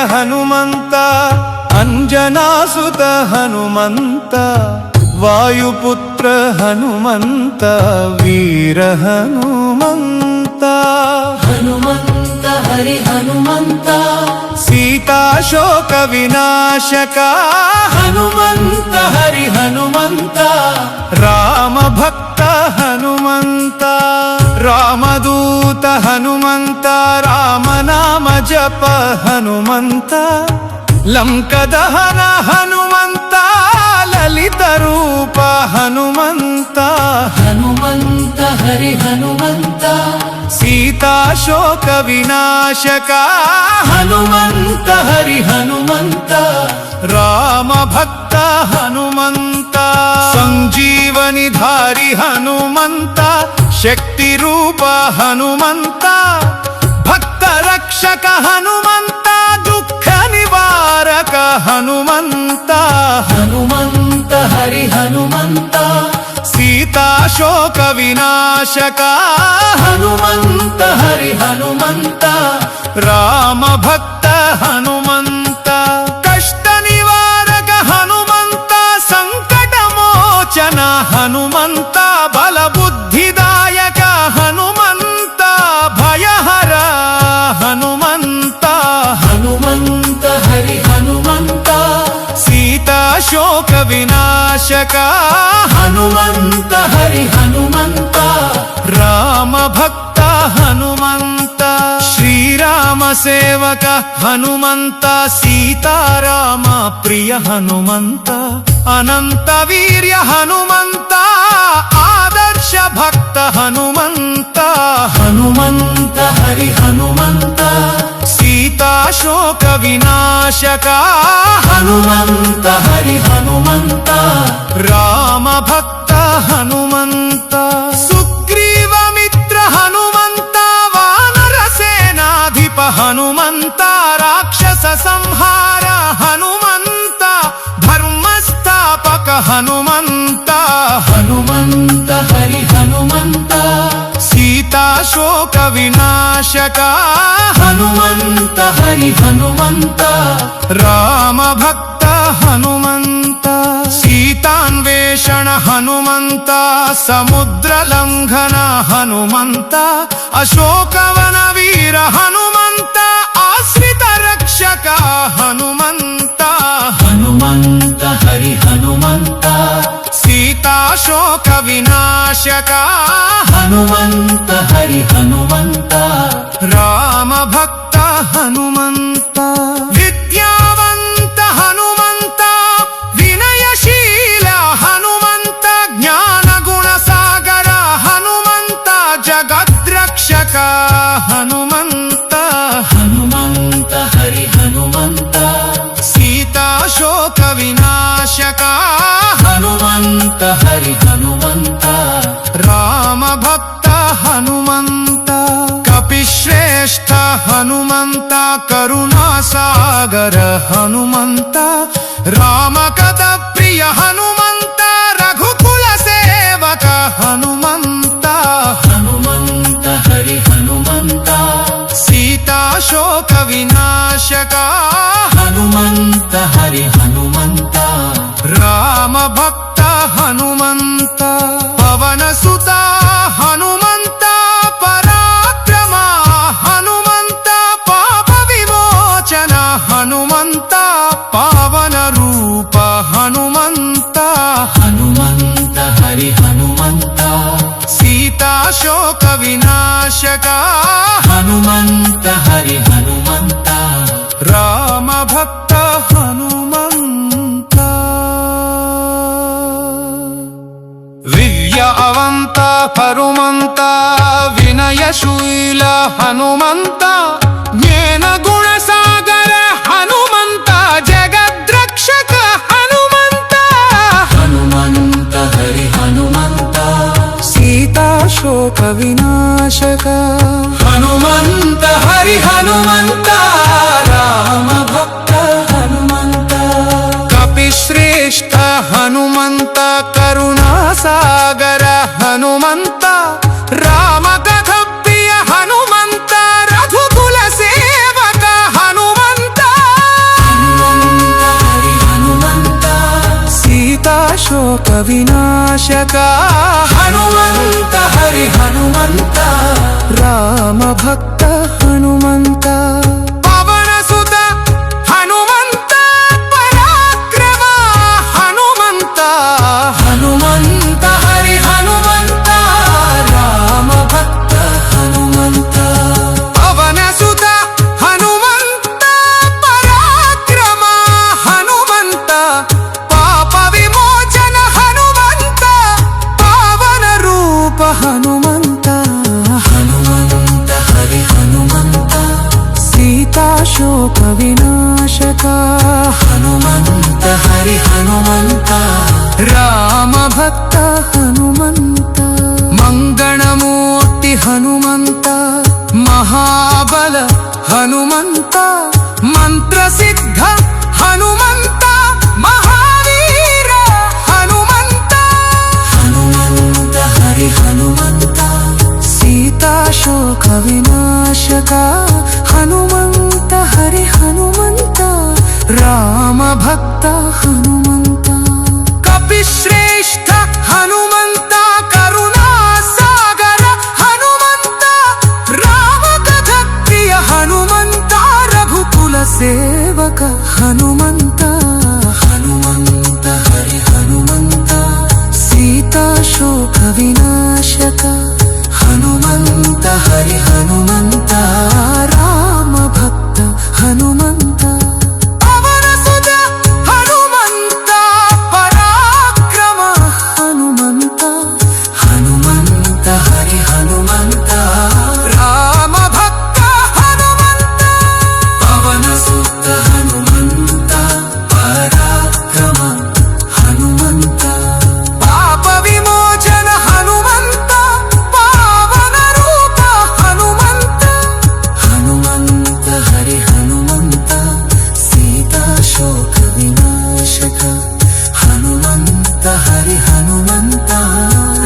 ಹನುಮಂತ ಅಂಜನಾಸುತ ಹನುಮಂತ ವಾಯುಪುತ್ರ ಹನುಮಂತ ವೀರ ಹನುಮಂತ ಹನುಮಂತ ಹರಿ ಹನುಮಂತ ಸೀತಾಶೋಕ ವಿನಾಶಕ ಹನುಮಂತ ಹರಿ ಹನುಮಂತ ರಾಮ ಭಕ್ತ ಹನುಮಂತ ರಾಮದೂತ ಹನುಮಂತ ರಾಮನಾಮ ಜಪ ಹನುಮಂತ ಲಂಕದಹನ ಹನುಮಂತ ಲಲಿತ ರೂಪ ಹನುಮಂತ ಹನುಮಂತ ಹರಿ ಹನುಮಂತ ಸೀತಾಶೋಕ ವಿನಾಶಕ ಹನುಮಂತ ಹರಿ ಹನುಮಂತ ರಾಮ ಭಕ್ತ ಹನುಮಂತ ಸಂಜೀವನಿಧಾರಿ ಹನುಮಂತ ಶಕ್ತಿ ರೂಪ ಹನುಮಂತ ಭಕ್ತ ರಕ್ಷಕ ಹನುಮಂತ ದುಃಖ ನಿವಾರಕ ಹನುಮಂತ ಹನುಮಂತ ಹರಿ ಹನುಮಂತ ಸೀತಾಶೋಕ ವಿನಾಶಕ ಹನುಮಂತ ಹರಿ ಹನುಮಂತ ರಾಮ ಭಕ್ತ ಹನುಮಂತ ಕಷ್ಟ ನಿವಾರಕ ಹನುಮಂತ ಸಂಕಟ ಮೋಚನ ಹನುಮಂತ ಬಲ ಬುದ್ಧಿದಾಯಕ ಹನುಮಂತ ಭಯಹರ ಹನುಮಂತ ಹನುಮಂತ ಹರಿ ಹನುಮಂತ ಸೀತಾಶೋಕ ವಿನಾಶಕ ಹನುಮಂತ ಹರಿ ಹನುಮಂತ ರಾಮ ಭಕ್ತ ಹನುಮಂತ ಶ್ರೀರಾಮ ಸೇವಕ ಹನುಮಂತ ಸೀತಾರಾಮ ಪ್ರಿಯ ಹನುಮಂತ ಅನಂತ ವೀರ್ಯ ಹನುಮಂತ ಆದರ್ಶ ಭಕ್ತ ಹನುಮಂತ ಹನುಮಂತ ಹರಿ ಹನುಮಂತ ಸೀತಾಶೋಕ ವಿನಾಶಕ ಹನುಮಂತ ಹರಿ ಹನುಮಂತ ರಾಮ ಭಕ್ತ ಹನುಮಂತ ಸುಗ್ರೀವ ಮಿತ್ರ ಹನುಮಂತ ವಾನರ ಸೇನಾಧಿಪ ಹನುಮಂತ ರಾಕ್ಷಸ ಸಂಹಾರ ಹನುಮಂತ ಧರ್ಮ ಸ್ಥಾಪಕ ಹನುಮಂತ ಹನುಮಂತ ಹರಿ ಹನುಮಂತ ಸೀತಾಶೋಕ ವಿನಾಶಕ ಹನುಮಂತ ಹರಿ ಹನುಮಂತ ರಾಮ ಭಕ್ತ ಹನುಮಂತ ಸೀತಾನ್ವೇಷಣ ಹನುಮಂತ ಸಮುದ್ರ ಲಂಘನ ಹನುಮಂತ ಅಶೋಕವನ ವೀರ ಹನುಮಂತ ಆಶ್ರಿತ ರಕ್ಷಕ ಹನುಮಂತ ಹನುಮಂತ ಹರಿ ಹನುಮಂತ ಸೀತಾಶೋಕ ವಿನಾಶಕ ಹನುಮಂತ ಹರಿ ಹನುಮಂತ ರಾಮ ಭಕ್ತ ಹನುಮಂತ ವಿದ್ಯಾವಂತ ಹನುಮಂತ ವಿನಯಶೀಲ ಹನುಮಂತ ಜ್ಞಾನ ಗುಣ ಸಾಗರ ಹನುಮಂತ ಜಗದ್ರಕ್ಷಕ ಹನುಮಂತ ಹನುಮಂತ ಹರಿ ಹನುಮಂತ ಸೀತಾಶೋಕ ವಿನಾಶಕ ಹನುಮಂತ ಹರಿ ಹನುಮಂತ ರಾಮ ಭಕ್ತ ಹನುಮಂತ ಕಪಿಶ್ರೇಷ್ಠ ಹನುಮಂತ ಕರುಣಾ ಸಾಗರ ಹನುಮಂತ ರಾಮ ಕಥ ಪ್ರಿಯ ಹನುಮಂತ ರಘುಕುಲ ಸೇವಕ ಹನುಮಂತ ಹನುಮಂತ ಹರಿ ಹನುಮಂತ ಸೀತಾಶೋಕ ವಿನಾಶಕ ಹನುಮಂತ ಹರಿ ಹನುಮಂತ ರಾಮ ಭಕ್ತ ಹನುಮಂತ ಪವನ ಸುತ ಹನುಮಂತ ಪರಾಕ್ರಮ ಹನುಮಂತ ಪಾಪ ವಿಮೋಚನ ಹನುಮಂತ ಪಾವನ ರೂಪ ಹನುಮಂತ ಹನುಮಂತ ಹರಿ ಹನುಮಂತ ಸೀತಾಶೋಕ ವಿನಾಶಕ ಹನುಮಂತ ಹರಿ ಹನುಮಂತ ರಾಮ ಭಕ್ತ ಹನುಮಂತ ವಿದ್ಯಾವಂತ ಹನುಮಂತ ವಿನಯಶೀಲ ಹನುಮಂತ ಜ್ಞಾನ ಗುಣ ಸಾಗರ ಹನುಮಂತ ಜಗದ್ರಕ್ಷಕ ಹನುಮಂತ ಹನುಮಂತ ಹರಿ ಹನುಮಂತ ಸೀತಾಶೋಕ ವಿನಾಶಕ ಹನುಮಂತ ಹರಿ ಹನುಮಂತ ರಾಮ ಭಕ್ತ ಹನುಮಂತ ಕಪಿಶ್ರೇಷ್ಠ ಹನುಮಂತ ಕರುಣಾ ಸಾಗರ ಹನುಮಂತ ರಾಮ ಕಥ ಪ್ರಿಯ ಹನುಮಂತ ರಘುಕುಲ ಸೇವಕ ಹನುಮಂತ శోక వినాశక హనుమంత హరి హనుమంత రామ భక్త హనుమంత పవన సుత హనుమంత పరాక్రమ హనుమంత హనుమంత హరి హనుమంత రామ భక్త హనుమంత పవన సుత హనుమంత పరాక్రమ హనుమంత పాప విమోచన హనుమంత పావన రూప హనుమంత హనుమంత హరి హనుమంత సీతాశోక వినాశక హనుమంత హరి హనుమంత రామ భక్త హనుమంత మంగళమూర్తి హనుమంత మహాబల హనుమంత మంత్రసిద్ధ హనుమంత మహావీర హనుమంత హనుమంత హరి హనుమంత సీతాశోక వినాశక హనుమంత హరి హనుమంత రామ భక్త హనుమంత కపిశ్రేష్ఠ హనుమంత కరుణా సాగర హనుమంత రామ కథ ప్రియ హనుమంత రఘుకుల సేవక హనుమంత హనుమంత హరి హనుమంత సీతాశోక వినాశక హనుమంత హరి హనుమంత రామ భక్త హనుమంత పవన సుత హనుమంత పరాక్రమ హనుమంత హనుమంత హరి హనుమంత రామ భక్త హనుమంత పవన సుత హనుమంత పరాక్రమ హనుమంత పాప విమోచన హనుమంత పావన రూప హనుమంత హనుమంత హరి హనుమంత సీతాశోక వినాశక హనుమంత హరి హనుమంత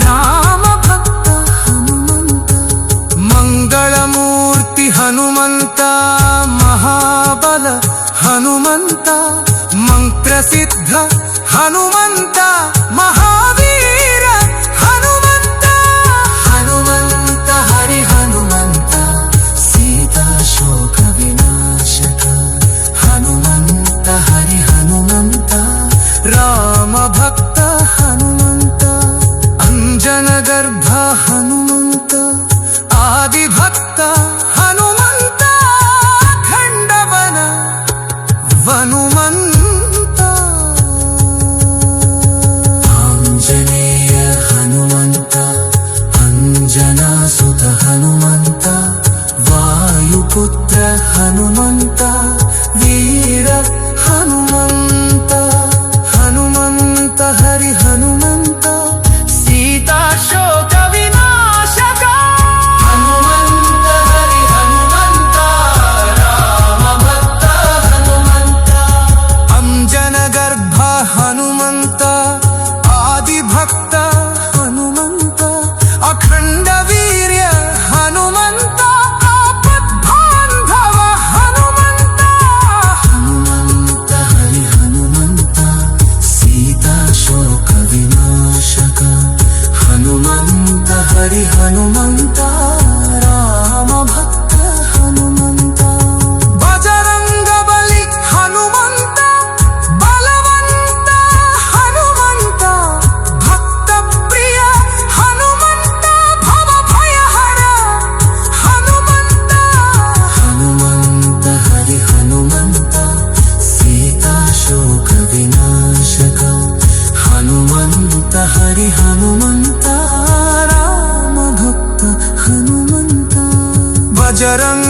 రామ భక్త హనుమంత మంగళమూర్తి హనుమంత మహాబల హనుమంత మంత్రసిద్ధ హనుమంత మహావీర హనుమంత హనుమంత హరి హనుమంత సీతాశోక వినాశక హనుమంత హరి హనుమంత రామ భక్త హనుమంత అంజన గర్భ హనుమంత ఆది భక్త హనుమంత ఖండవన వనుమంత ఆంజనేయ హనుమంత అంజనాసుత హనుమంత వాయుపుత్ర హనుమంత వీర హనుమంత హనుమంత హరి హనుమంత సీతాశోక వినాశక హనుమంత హరి హనుమంత రామ భక్త హనుమంత అంజన గర్భ హనుమంత ఆది భక్త హనుమంత అఖండ వీర్య హనుమంత ఆపద్బాంధవ హనుమంత హనుమంత హరి హనుమంత సీతాశోక వినాశక హనుమంత హరి హనుమంత రామ భక్త హనుమంత బజరంగ బలి హనుమంత బలవంత హనుమంత భక్త ప్రియ హనుమంత భవ భయహర హనుమంత హనుమంత హరి హనుమంత సీతాశోక వినాశక హనుమంత హరి హనుమంత రామ భక్త హనుమంత బజరంగ